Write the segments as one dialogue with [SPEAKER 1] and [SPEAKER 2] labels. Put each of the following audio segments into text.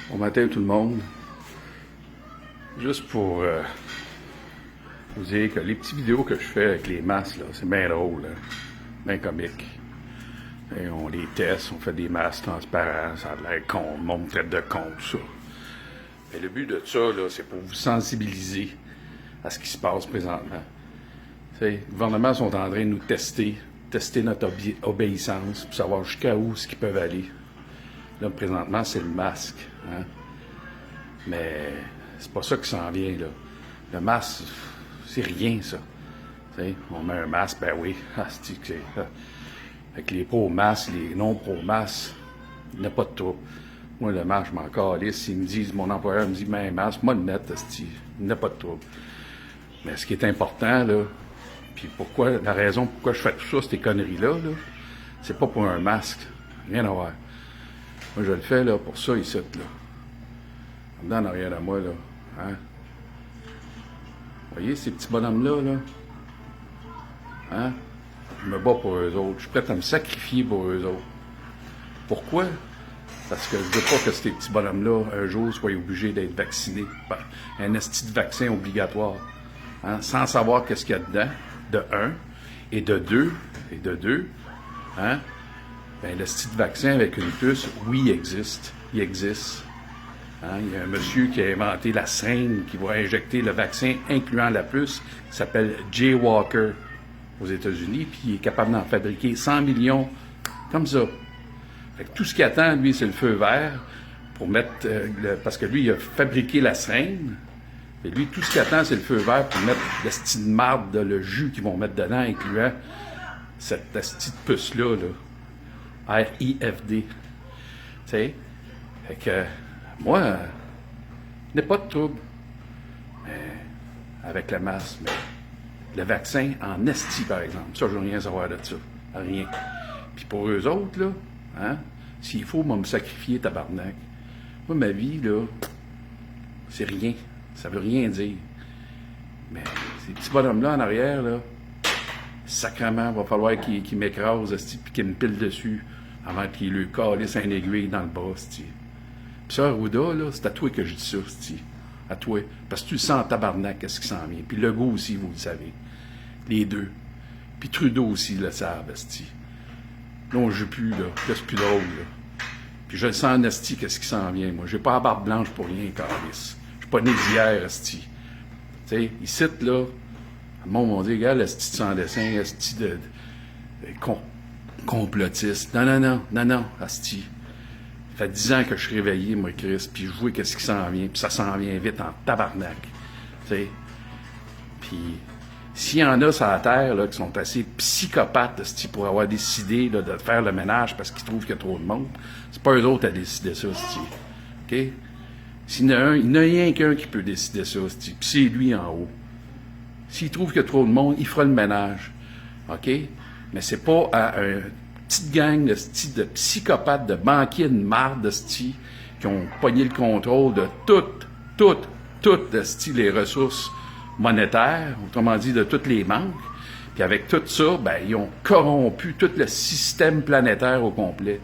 [SPEAKER 1] Bon matin tout le monde. Juste pour vous dire que les petites vidéos que je fais avec les masques, là, c'est bien drôle, hein? Bien comique. Et on les teste, on fait des masques transparents, ça a l'air con, le monde traite de con, tout ça. Mais le but de ça, là, c'est pour vous sensibiliser à ce qui se passe présentement. T'sais, les gouvernements sont en train de nous tester notre obéissance, pour savoir jusqu'à où ce qu'ils peuvent aller. Là, présentement, c'est le masque. Hein? Mais c'est pas ça qui s'en vient, là. Le masque, c'est rien, ça. T'sais, on met un masque, ben oui. Avec les pro-masques, les non-pro-masques, il n'y a pas de trouble. Moi, le masque, je m'en calisse. S'ils me disent, mon employeur me dit, mets un masque, moi, le net, il n'y a pas de trouble. Mais ce qui est important, là, puis pourquoi, la raison pourquoi je fais tout ça, ces conneries-là, là, c'est pas pour un masque. Rien à voir. Moi, je le fais, là, pour ça, ici, là. En arrière de moi, là. Hein? Vous voyez, ces petits bonhommes-là, là? Hein? Je me bats pour eux autres. Je suis prêt à me sacrifier pour eux autres. Pourquoi? Parce que je veux pas que ces petits bonhommes-là, un jour, soient obligés d'être vaccinés par un esti de vaccin obligatoire. Hein? Sans savoir qu'est-ce qu'il y a dedans, de un, et de deux, hein? Ben, le esti de vaccin avec une puce, oui, il existe. Il existe. Hein? Il y a un monsieur qui a inventé la seringue qui va injecter le vaccin, incluant la puce, qui s'appelle Jay Walker aux États-Unis, puis il est capable d'en fabriquer 100 millions comme ça. Fait que tout ce qu'il attend, lui, c'est le feu vert pour mettre... parce que lui, il a fabriqué la seringue. Et lui, tout ce qu'il attend, c'est le feu vert pour mettre le style de marde, le jus qu'ils vont mettre dedans, incluant cette petite puce-là, là. RIFD. Tu sais? Fait que... moi, il n'y a pas de trouble. Mais avec le masque, mais le vaccin en esti, par exemple. Ça, je veux rien savoir de ça. Rien. Puis pour eux autres, là, hein, s'il faut, moi, me sacrifier, tabarnak. Moi, ma vie, là, c'est rien. Ça veut rien dire. Mais ces petits bonhommes-là en arrière, là, sacrément, va falloir qu'ils m'écrasent, esti, puis qu'ils me pilent dessus avant qu'ils lui calissent un aiguille dans le bras, esti. Puis ça, Arruda, là, c'est à toi que je dis ça, esti. À toi. Parce que tu le sens en tabarnak, qu'est-ce qui s'en vient. Puis Legault aussi, vous le savez. Les deux. Puis Trudeau aussi le savent, esti. Là, on joue plus, là. Là, c'est plus drôle, là. Puis je le sens en esti, qu'est-ce qui s'en vient, moi. J'ai pas la barbe blanche pour rien, calice. Je suis pas né d'hier, esti. Tu sais, ici, là, le monde m'a dit, regarde, l'esti de sans dessin, esti de complotiste. Non, esti. Ça fait 10 ans que je suis réveillé, moi, Chris, puis je vois qu'est-ce qui s'en vient, puis ça s'en vient vite en tabarnak. Tu sais. Puis, s'il y en a sur la Terre, là, qui sont assez psychopathes, pour avoir décidé, là, de faire le ménage parce qu'ils trouvent qu'il y a trop de monde, c'est pas eux autres à décider ça, OK? S'il y en a un, il n'y a rien qu'un qui peut décider ça, puis c'est lui en haut. S'il trouve qu'il y a trop de monde, il fera le ménage. OK? Mais c'est pas à une petite gang de psychopathes, de banquiers de marde, qui ont pogné le contrôle de toutes les ressources monétaires, autrement dit, de toutes les banques. Puis avec tout ça, ben, ils ont corrompu tout le système planétaire au complet.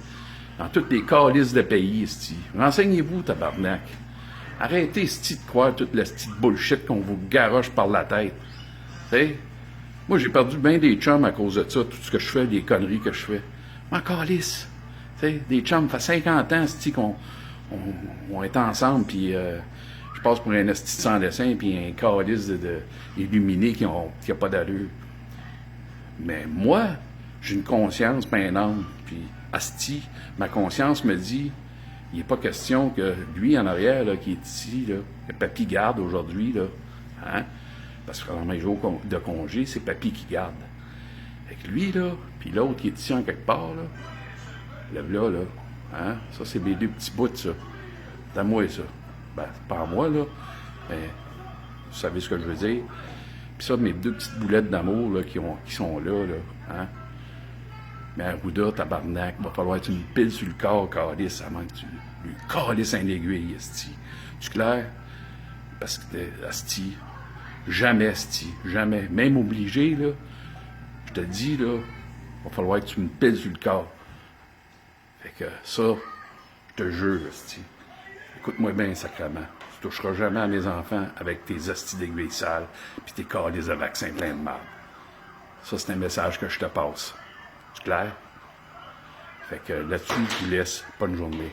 [SPEAKER 1] Dans toutes les calices de pays, renseignez-vous, tabarnak. Arrêtez, de croire toute la petite bullshit qu'on vous garoche par la tête. T'sais? Moi, j'ai perdu bien des chums à cause de ça, tout ce que je fais, des conneries que je fais. M'en calisse. T'sais, des chums, ça fait 50 ans, qu'on est ensemble, puis je passe pour un esti sans dessin, puis un calice illuminé qui a pas d'allure. Mais moi, j'ai une conscience, pas un âme, puis asti, ma conscience me dit, il n'est pas question que lui, en arrière, là, qui est ici, là, le papy garde aujourd'hui, là, hein, parce que pendant mes jours de congé, c'est papy qui garde. Fait que lui, là, puis l'autre qui est ici en quelque part, là, là, hein, ça, c'est mes deux petits bouts, ça. C'est à moi, ça. Ben, c'est pas à moi, là, mais vous savez ce que je veux dire. Puis ça, mes deux petites boulettes d'amour, là, qui sont là, hein. Mais Arruda, tabarnak, va falloir que tu me piles sur le corps, calice, avant que tu lui calisses un aiguille, esti. Tu clair? Parce que esti, jamais, esti, jamais. Même obligé, là, je te dis, là, va falloir que tu me piles sur le corps. Fait que ça, je te jure, esti. Écoute-moi bien, sacrément. Tu toucheras jamais à mes enfants avec tes hosties d'aiguilles sales puis tes calices de vaccins pleins de marde. Ça, c'est un message que je te passe. C'est clair? Fait que là-dessus, je vous laisse. Bonne journée.